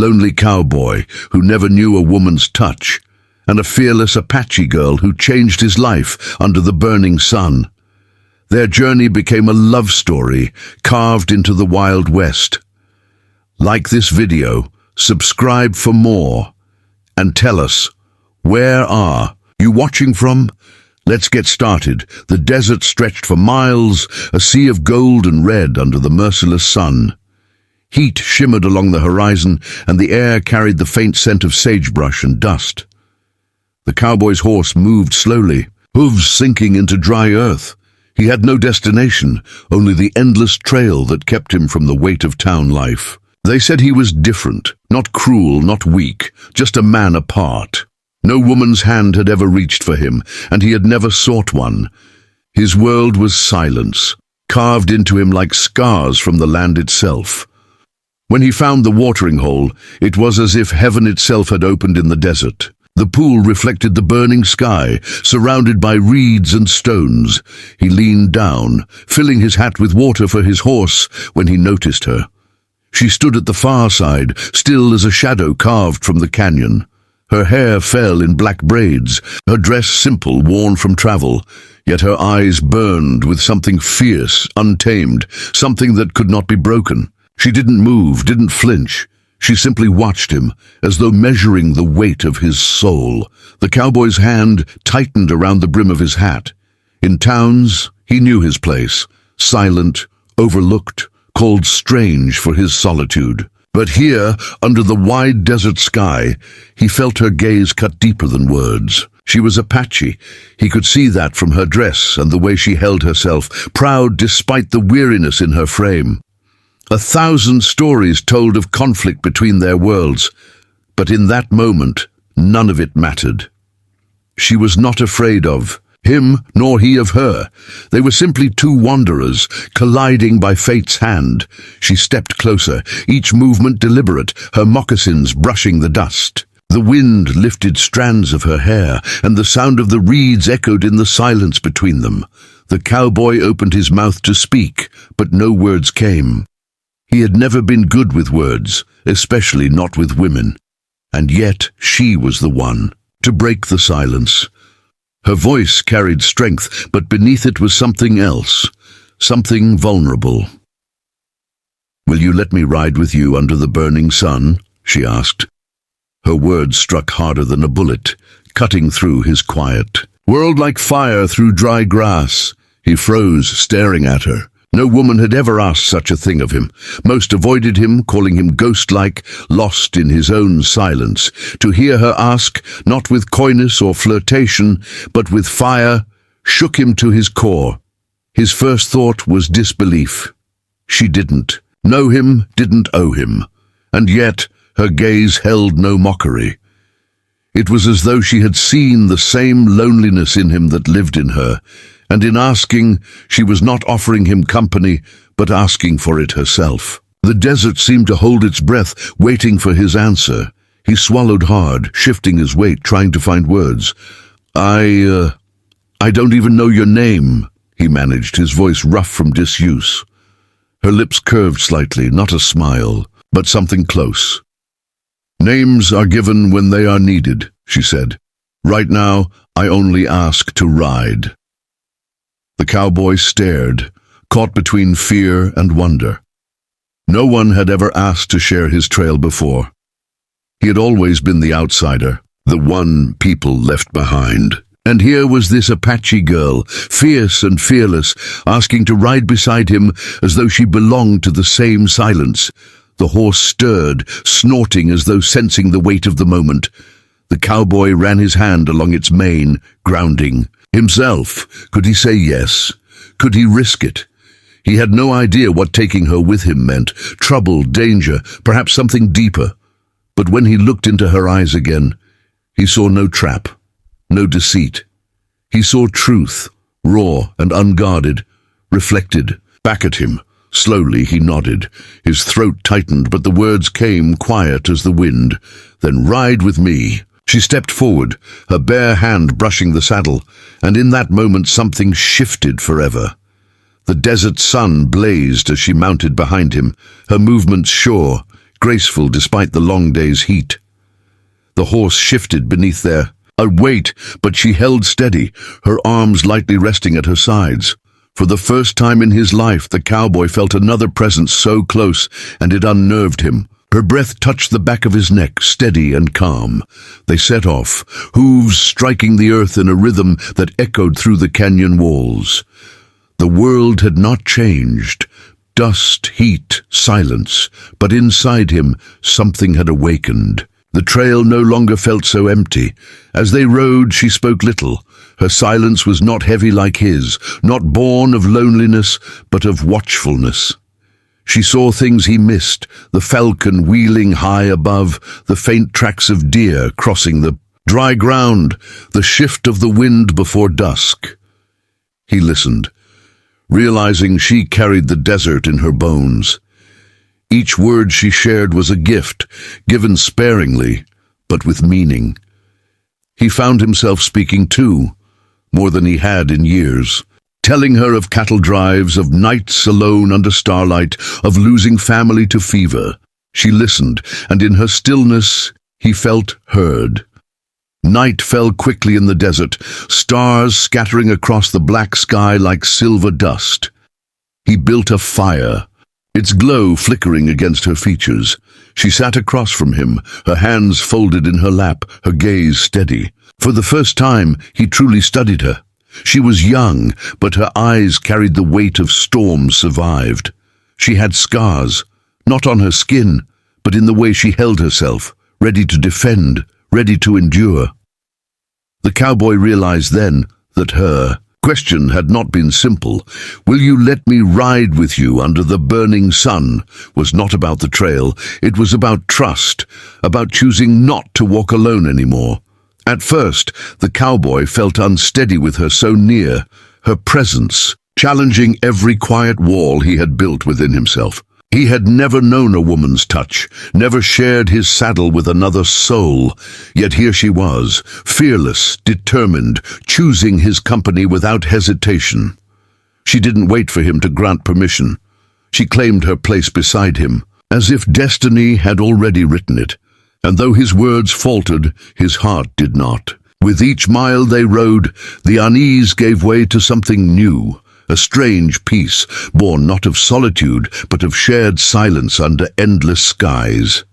lonely cowboy who never knew a woman's touch, and a fearless Apache girl who changed his life under the burning sun. Their journey became a love story carved into the Wild West. Like this video, subscribe for more, and tell us, where are you watching from? Let's get started. The desert stretched for miles, a sea of gold and red under the merciless sun. Heat shimmered along the horizon, and the air carried the faint scent of sagebrush and dust. The cowboy's horse moved slowly, hooves sinking into dry earth. He had no destination, only the endless trail that kept him from the weight of town life. They said he was different, not cruel, not weak, just a man apart. No woman's hand had ever reached for him, and he had never sought one. His world was silence, carved into him like scars from the land itself. When he found the watering hole, it was as if heaven itself had opened in the desert. The pool reflected the burning sky, surrounded by reeds and stones. He leaned down, filling his hat with water for his horse, when he noticed her. She stood at the far side, still as a shadow carved from the canyon. Her hair fell in black braids, her dress simple, worn from travel, yet her eyes burned with something fierce, untamed, something that could not be broken. She didn't move, didn't flinch. She simply watched him, as though measuring the weight of his soul. The cowboy's hand tightened around the brim of his hat. In towns, he knew his place, silent, overlooked, called strange for his solitude. But here, under the wide desert sky, he felt her gaze cut deeper than words. She was Apache. He could see that from her dress and the way she held herself, proud despite the weariness in her frame. 1,000 stories told of conflict between their worlds, but in that moment, none of it mattered. She was not afraid of him, nor he of her. They were simply two wanderers, colliding by fate's hand. She stepped closer, each movement deliberate, her moccasins brushing the dust. The wind lifted strands of her hair, and the sound of the reeds echoed in the silence between them. The cowboy opened his mouth to speak, but no words came. He had never been good with words, especially not with women. And yet she was the one to break the silence. Her voice carried strength, but beneath it was something else, something vulnerable. "Will you let me ride with you under the burning sun?" she asked. Her words struck harder than a bullet, cutting through his quiet. Whirled like fire through dry grass, he froze, staring at her. No woman had ever asked such a thing of him. Most avoided him, calling him ghost-like, lost in his own silence. To hear her ask, not with coyness or flirtation, but with fire, shook him to his core. His first thought was disbelief. She didn't know him, didn't owe him. And yet, her gaze held no mockery. It was as though she had seen the same loneliness in him that lived in her, and in asking, she was not offering him company, but asking for it herself. The desert seemed to hold its breath, waiting for his answer. He swallowed hard, shifting his weight, trying to find words. I don't even know your name," he managed, his voice rough from disuse. Her lips curved slightly, not a smile, but something close. "Names are given when they are needed," she said. "Right now, I only ask to ride." The cowboy stared, caught between fear and wonder. No one had ever asked to share his trail before. He had always been the outsider, the one people left behind. And here was this Apache girl, fierce and fearless, asking to ride beside him as though she belonged to the same silence. The horse stirred, snorting as though sensing the weight of the moment. The cowboy ran his hand along its mane, grounding. Himself, could he say yes? Could he risk it? He had no idea what taking her with him meant. Trouble, danger, perhaps something deeper. But when he looked into her eyes again, he saw no trap, no deceit. He saw truth, raw and unguarded, reflected back at him. Slowly he nodded. His throat tightened, but the words came quiet as the wind. "Then ride with me." She stepped forward, her bare hand brushing the saddle, and in that moment something shifted forever. The desert sun blazed as she mounted behind him, her movements sure, graceful despite the long day's heat. The horse shifted beneath their weight, but she held steady, her arms lightly resting at her sides. For the first time in his life, the cowboy felt another presence so close, and it unnerved him. Her breath touched the back of his neck, steady and calm. They set off, hooves striking the earth in a rhythm that echoed through the canyon walls. The world had not changed. Dust, heat, silence, but inside him something had awakened. The trail no longer felt so empty. As they rode, she spoke little. Her silence was not heavy like his, not born of loneliness, but of watchfulness. She saw things he missed, the falcon wheeling high above, the faint tracks of deer crossing the dry ground, the shift of the wind before dusk. He listened, realizing she carried the desert in her bones. Each word she shared was a gift, given sparingly, but with meaning. He found himself speaking too, more than he had in years, telling her of cattle drives, of nights alone under starlight, of losing family to fever. She listened, and in her stillness he felt heard. Night fell quickly in the desert, stars scattering across the black sky like silver dust. He built a fire, its glow flickering against her features. She sat across from him, her hands folded in her lap, her gaze steady. For the first time, he truly studied her. She was young, but her eyes carried the weight of storms survived. She had scars, not on her skin, but in the way she held herself, ready to defend, ready to endure. The cowboy realized then that her question had not been simple. "Will you let me ride with you under the burning sun?" was not about the trail. It was about trust, about choosing not to walk alone anymore. At first, the cowboy felt unsteady with her so near, her presence challenging every quiet wall he had built within himself. He had never known a woman's touch, never shared his saddle with another soul, yet here she was, fearless, determined, choosing his company without hesitation. She didn't wait for him to grant permission. She claimed her place beside him, as if destiny had already written it, and though his words faltered, his heart did not. With each mile they rode, the unease gave way to something new. A strange peace, born not of solitude, but of shared silence under endless skies.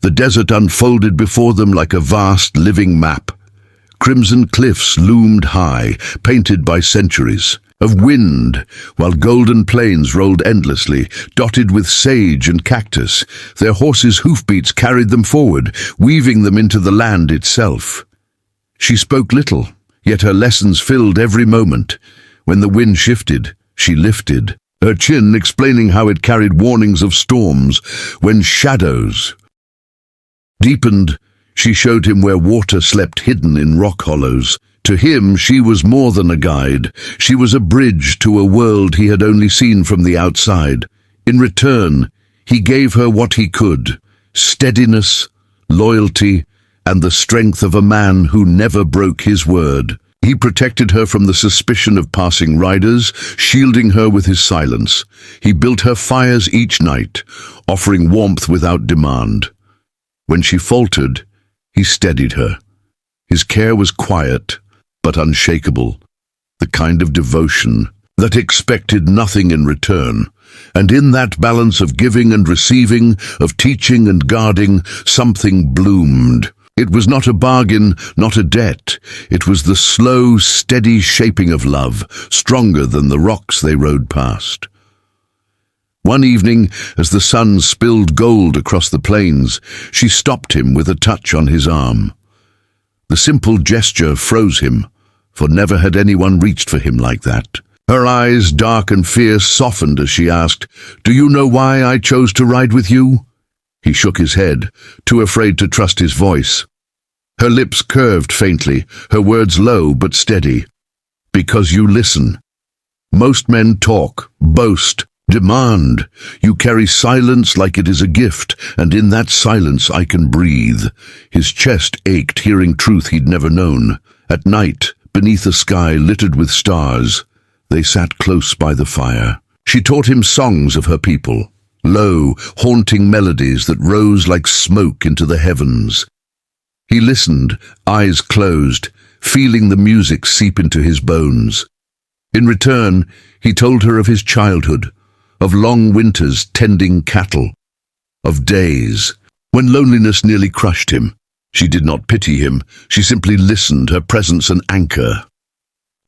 The desert unfolded before them like a vast living map. Crimson cliffs loomed high, painted by centuries of wind, while golden plains rolled endlessly, dotted with sage and cactus. Their horses' hoofbeats carried them forward, weaving them into the land itself. She spoke little, yet her lessons filled every moment. When the wind shifted, she lifted, her chin explaining how it carried warnings of storms. When shadows deepened, she showed him where water slept hidden in rock hollows. To him, she was more than a guide. She was a bridge to a world he had only seen from the outside. In return, he gave her what he could: steadiness, loyalty, and the strength of a man who never broke his word. He protected her from the suspicion of passing riders, shielding her with his silence. He built her fires each night, offering warmth without demand. When she faltered, he steadied her. His care was quiet, but unshakable, the kind of devotion that expected nothing in return. And in that balance of giving and receiving, of teaching and guarding, something bloomed. It was not a bargain, not a debt. It was the slow, steady shaping of love, stronger than the rocks they rode past. One evening, as the sun spilled gold across the plains, she stopped him with a touch on his arm. The simple gesture froze him, for never had anyone reached for him like that. Her eyes, dark and fierce, softened as she asked, "Do you know why I chose to ride with you?" He shook his head, too afraid to trust his voice. Her lips curved faintly, her words low but steady. "Because you listen. Most men talk, boast, demand. You carry silence like it is a gift, and in that silence I can breathe." His chest ached, hearing truth he'd never known. At night, beneath a sky littered with stars, they sat close by the fire. She taught him songs of her people, low, haunting melodies that rose like smoke into the heavens. He listened, eyes closed, feeling the music seep into his bones. In return, he told her of his childhood, of long winters tending cattle, of days when loneliness nearly crushed him. She did not pity him, she simply listened, her presence an anchor.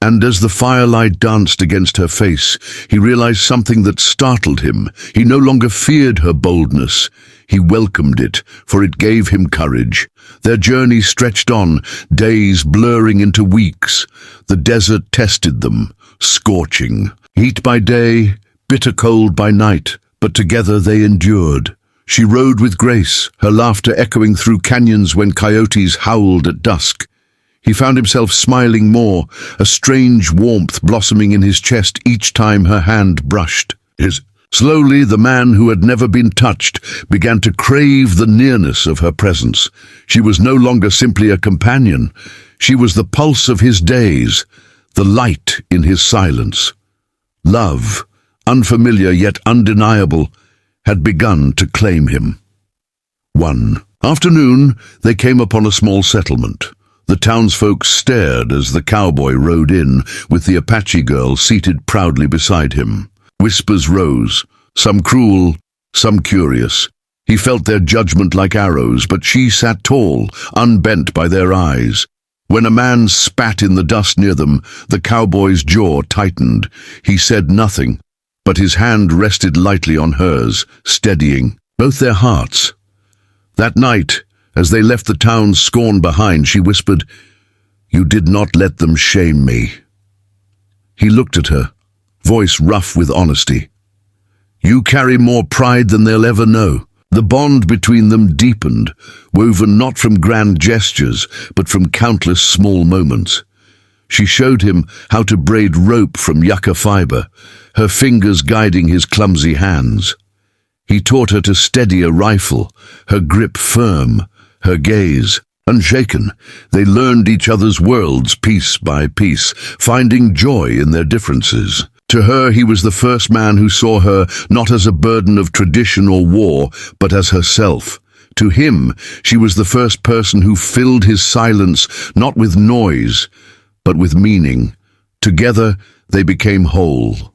And as the firelight danced against her face, he realized something that startled him. He no longer feared her boldness. He welcomed it, for it gave him courage. Their journey stretched on, days blurring into weeks. The desert tested them, scorching. Heat by day, bitter cold by night, but together they endured. She rode with grace, her laughter echoing through canyons when coyotes howled at dusk. He found himself smiling more, a strange warmth blossoming in his chest each time her hand brushed his. Slowly, the man who had never been touched began to crave the nearness of her presence. She was no longer simply a companion. She was the pulse of his days, the light in his silence. Love, unfamiliar yet undeniable, had begun to claim him. One afternoon, they came upon a small settlement. The townsfolk stared as the cowboy rode in, with the Apache girl seated proudly beside him. Whispers rose, some cruel, some curious. He felt their judgment like arrows, but she sat tall, unbent by their eyes. When a man spat in the dust near them, the cowboy's jaw tightened. He said nothing, but his hand rested lightly on hers, steadying both their hearts. That night, as they left the town's scorn behind, she whispered, "You did not let them shame me." He looked at her, voice rough with honesty. "You carry more pride than they'll ever know." The bond between them deepened, woven not from grand gestures, but from countless small moments. She showed him how to braid rope from yucca fiber, her fingers guiding his clumsy hands. He taught her to steady a rifle, her grip firm, her gaze unshaken. They learned each other's worlds piece by piece, finding joy in their differences. To her, he was the first man who saw her not as a burden of tradition or war, but as herself. To him, she was the first person who filled his silence not with noise, but with meaning. Together, they became whole.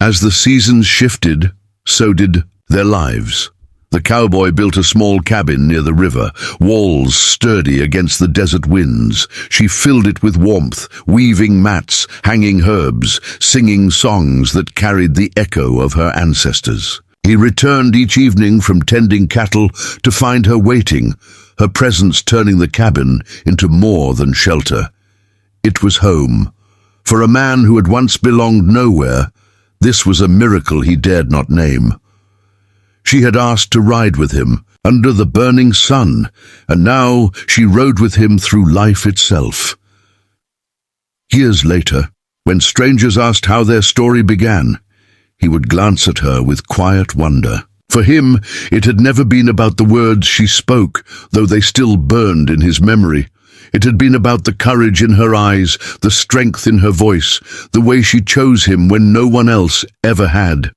As the seasons shifted, so did their lives. The cowboy built a small cabin near the river, walls sturdy against the desert winds. She filled it with warmth, weaving mats, hanging herbs, singing songs that carried the echo of her ancestors. He returned each evening from tending cattle to find her waiting, her presence turning the cabin into more than shelter. It was home. For a man who had once belonged nowhere, this was a miracle he dared not name. She had asked to ride with him under the burning sun, and now she rode with him through life itself. Years later, when strangers asked how their story began, he would glance at her with quiet wonder. For him, it had never been about the words she spoke, though they still burned in his memory. It had been about the courage in her eyes, the strength in her voice, the way she chose him when no one else ever had.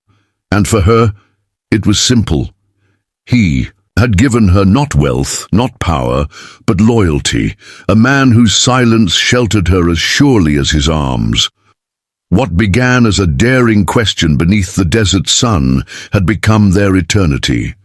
And for her, it was simple. He had given her not wealth, not power, but loyalty, a man whose silence sheltered her as surely as his arms. What began as a daring question beneath the desert sun had become their eternity.